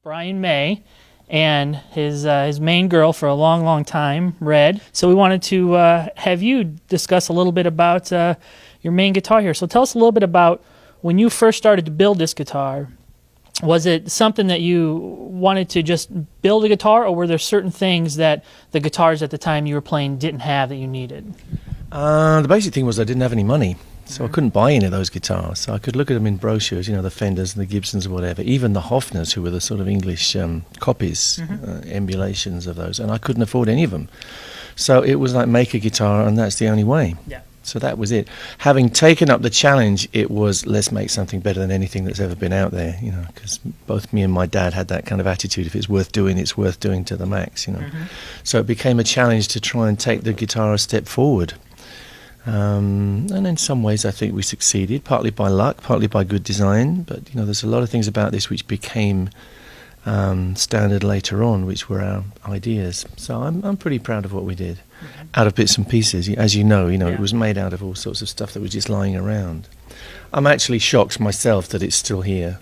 Brian May and his main girl for a long, long time, Red. So we wanted to have you discuss a little bit about your main guitar here. So tell us a little bit about when you first started to build this guitar. Was it something that you wanted to just build a guitar, or were there certain things that the guitars at the time you were playing didn't have that you needed? The basic thing was I didn't have any money, so I couldn't buy any of those guitars. So I could look at them in brochures, the Fenders and the Gibsons or whatever, even the Hofners, who were the sort of English copies, emulations of those, and I couldn't afford any of them. So it was like, make a guitar, and that's the only way. Yeah. So that was it. Having taken up the challenge, it was, let's make something better than anything that's ever been out there, because both me and my dad had that kind of attitude. If it's worth doing to the max, So it became a challenge to try and take the guitar a step forward. And in some ways I think we succeeded, partly by luck, partly by good design, but there's a lot of things about this which became standard later on, which were our ideas. So I'm pretty proud of what we did, out of bits and pieces. As you know, it was made out of all sorts of stuff that was just lying around. I'm actually shocked myself that it's still here.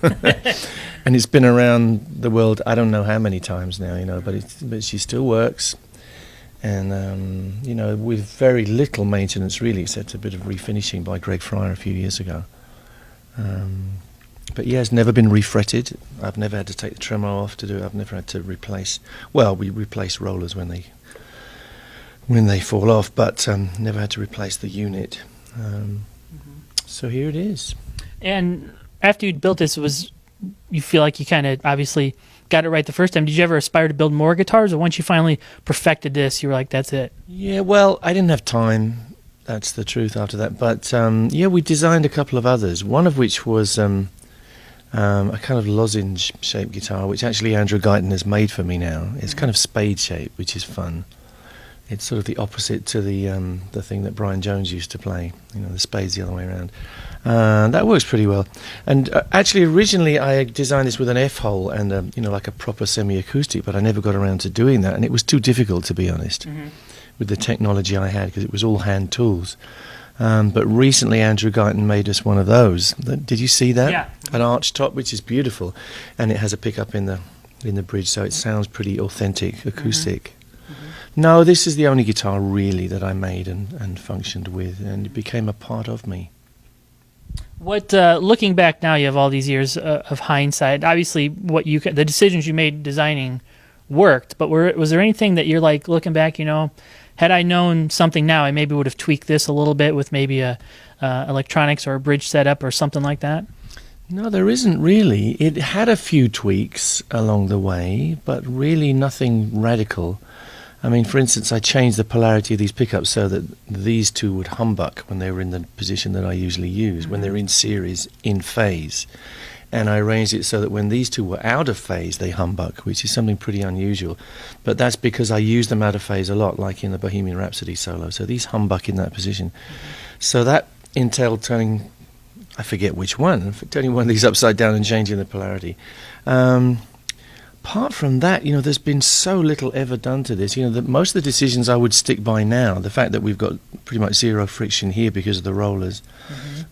And it's been around the world I don't know how many times now, but she still works. And, with very little maintenance, really, except a bit of refinishing by Greg Fryer a few years ago. But yeah, it's never been refretted. I've never had to take the tremolo off to do it. I've never had to replace... Well, we replace rollers when they fall off, but never had to replace the unit. So here it is. And after you'd built this, you feel like you kind of obviously got it right the first time. Did you ever aspire to build more guitars, or once you finally perfected this, you were like, that's it? Yeah, well, I didn't have time. That's the truth after that. But we designed a couple of others, one of which was a kind of lozenge-shaped guitar, which actually Andrew Guyton has made for me now. It's kind of spade-shaped, which is fun. It's sort of the opposite to the thing that Brian Jones used to play. The spade's the other way around. That works pretty well. And actually, originally, I designed this with an F-hole and, like a proper semi-acoustic, but I never got around to doing that, and it was too difficult, to be honest, with the technology I had, because it was all hand tools. But recently, Andrew Guyton made us one of those. Did you see that? Yeah. An arch top, which is beautiful, and it has a pickup in the bridge, so it sounds pretty authentic, acoustic. No, this is the only guitar really that I made and functioned with, and it became a part of me. What looking back now, you have all these years of hindsight. Obviously, the decisions you made designing worked, but was there anything that you're like looking back? Had I known something now, I maybe would have tweaked this a little bit with maybe a electronics or a bridge setup or something like that. No, there isn't really. It had a few tweaks along the way, but really nothing radical. I mean, for instance, I changed the polarity of these pickups so that these two would humbuck when they were in the position that I usually use, when they're in series, in phase. And I arranged it so that when these two were out of phase, they humbuck, which is something pretty unusual. But that's because I use them out of phase a lot, like in the Bohemian Rhapsody solo. So these humbuck in that position. So that entailed turning, I forget which one, turning one of these upside down and changing the polarity. Apart from that, there's been so little ever done to this. That most of the decisions I would stick by now, the fact that we've got pretty much zero friction here because of the rollers,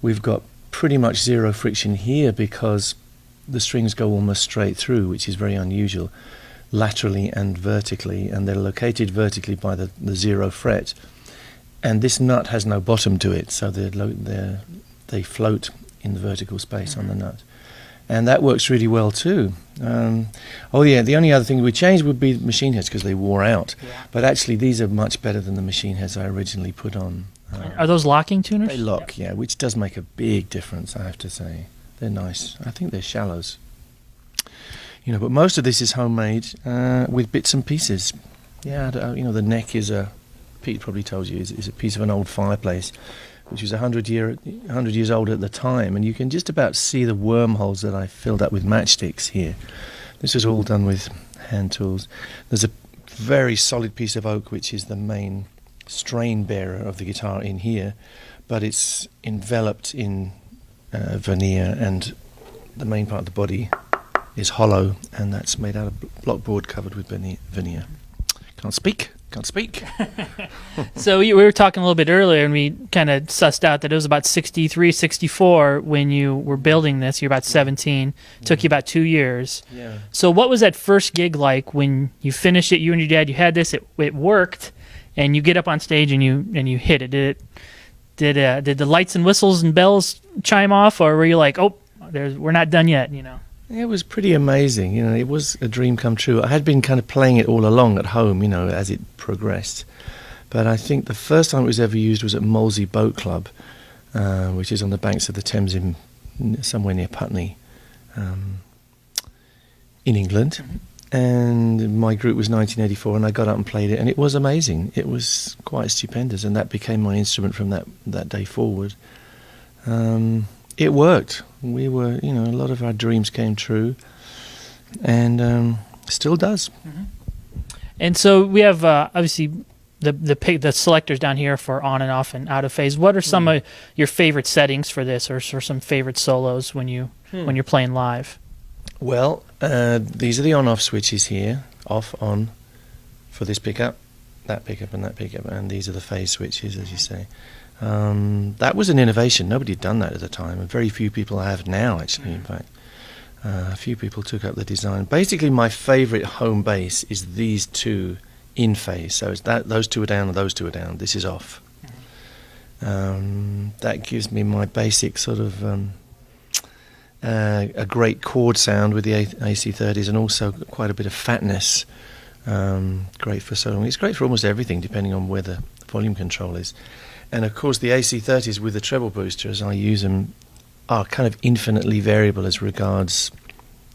we've got pretty much zero friction here because the strings go almost straight through, which is very unusual, laterally and vertically, and they're located vertically by the 0 fret. And this nut has no bottom to it, so they float in the vertical space on the nut. And that works really well too. The only other thing we changed would be the machine heads because they wore out. Yeah. But actually these are much better than the machine heads I originally put on. Are those locking tuners? They lock, yeah, which does make a big difference, I have to say. They're nice. I think they're shallows. But most of this is homemade with bits and pieces. Yeah, the neck is Pete probably told you, is a piece of an old fireplace, which was 100 years old at the time, and you can just about see the wormholes that I filled up with matchsticks here. This was all done with hand tools. There's a very solid piece of oak, which is the main strain bearer of the guitar in here, but it's enveloped in veneer, and the main part of the body is hollow, and that's made out of block board covered with veneer. Can't speak. can't speak. So we were talking a little bit earlier, and we kind of sussed out that it was about 63, 64 when you were building this. You're about 17. Took you about 2 years. Yeah. So what was that first gig like when you finished it? You and your dad, you had this. It worked, and you get up on stage and you hit it. Did the lights and whistles and bells chime off, or were you like, oh, we're not done yet? You know. It was pretty amazing. You know, it was a dream come true. I had been kind of playing it all along at home, you know, as it progressed. But I think the first time it was ever used was at Molesey Boat Club, which is on the banks of the Thames somewhere near Putney, in England. Mm-hmm. And my group was 1984, and I got up and played it, and it was amazing. It was quite stupendous, and that became my instrument from that day forward. It worked. We were, you know, a lot of our dreams came true, and still does. Mm-hmm. And so we have obviously the selectors down here for on and off and out of phase. What are some of your favorite settings for this, or some favorite solos when you're playing live? Well, these are the on-off switches here, off, on, for this pickup, that pickup, and that pickup, and these are the phase switches, as you say. That was an innovation. Nobody had done that at the time, and very few people have now, actually, in fact. A few people took up the design. Basically, my favourite home bass is these two in phase. So it's those two are down and those two are down. This is off. That gives me my basic sort of a great chord sound with the AC30s, and also quite a bit of fatness. Great for soloing. It's great for almost everything, depending on where the volume control is. And of course, the AC30s with the treble booster, as I use them, are kind of infinitely variable as regards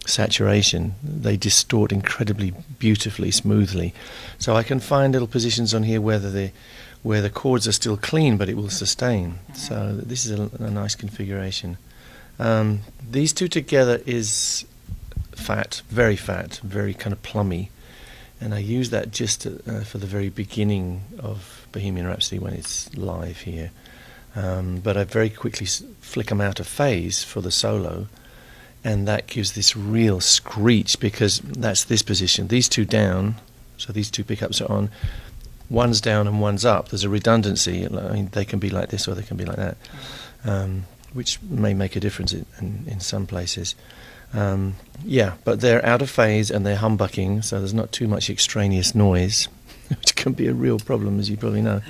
saturation. They distort incredibly beautifully, smoothly. So I can find little positions on here where the chords are still clean, but it will sustain. So this is a nice configuration. These two together is fat, very kind of plummy. And I use that just for the very beginning of Bohemian Rhapsody when it's live here. But I very quickly flick them out of phase for the solo, and that gives this real screech, because that's this position. These two down, so these two pickups are on. One's down and one's up. There's a redundancy. I mean, they can be like this or they can be like that, which may make a difference in some places. But they're out of phase and they're humbucking, so there's not too much extraneous noise, which can be a real problem, as you probably know.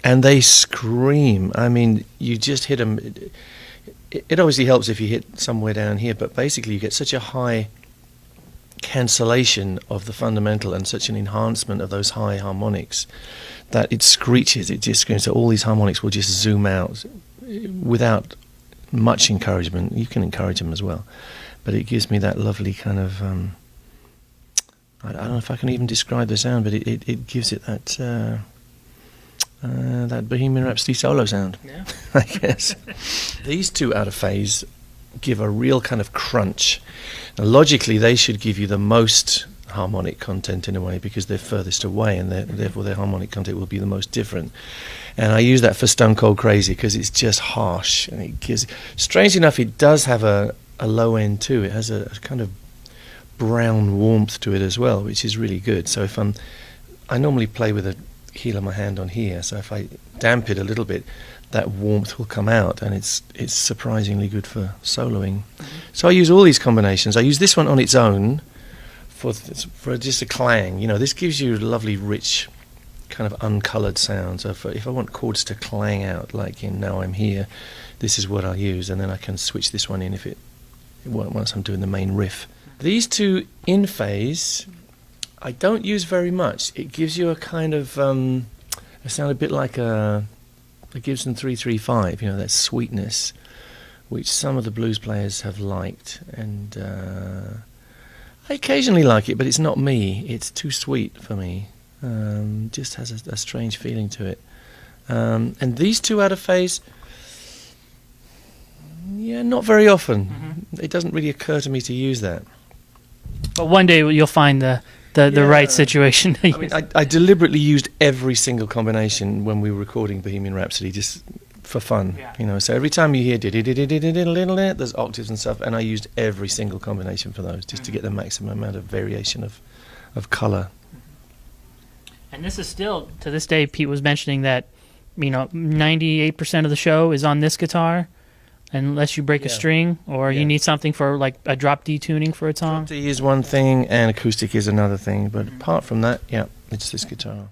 And they scream. I mean, you just hit them. It obviously helps if you hit somewhere down here, but basically you get such a high cancellation of the fundamental and such an enhancement of those high harmonics that it screeches. It just screams. So all these harmonics will just zoom out without much encouragement. You can encourage them as well, but it gives me that lovely kind of I don't know if I can even describe the sound, but it gives it that Bohemian Rhapsody solo sound. Yeah. I guess these two out of phase give a real kind of crunch. Now, logically they should give you the most harmonic content in a way, because they're furthest away, and therefore their harmonic content will be the most different. And I use that for Stone Cold Crazy because it's just harsh, and it gives. Strange enough, it does have a low end too. It has a kind of brown warmth to it as well, which is really good. So if I normally play with the heel of my hand on here, so if I damp it a little bit, that warmth will come out, and it's surprisingly good for soloing. So I use all these combinations. I use this one on its own for just a clang. You know, this gives you a lovely, rich, kind of uncoloured sound. So if I want chords to clang out, like in Now I'm Here, this is what I'll use, and then I can switch this one in once I'm doing the main riff. These two in phase, I don't use very much. It gives you a kind of a sound a bit like a Gibson 335, you know, that sweetness, which some of the blues players have liked, and I occasionally like it, but it's not me. It's too sweet for me. Just has a strange feeling to it. And these two out of phase, yeah, not very often. Mm-hmm. It doesn't really occur to me to use that. But one day you'll find the right situation. I mean, I deliberately used every single combination when we were recording Bohemian Rhapsody, just for fun. Yeah. You know, so every time you hear there's octaves and stuff, and I used every single combination for those, just to get the maximum amount of variation of colour. And this is still, to this day, Pete was mentioning that, 98% of the show is on this guitar, unless you break a string or you need something for like a drop D tuning for a song. Drop D is one thing and acoustic is another thing, but apart from that, it's this guitar.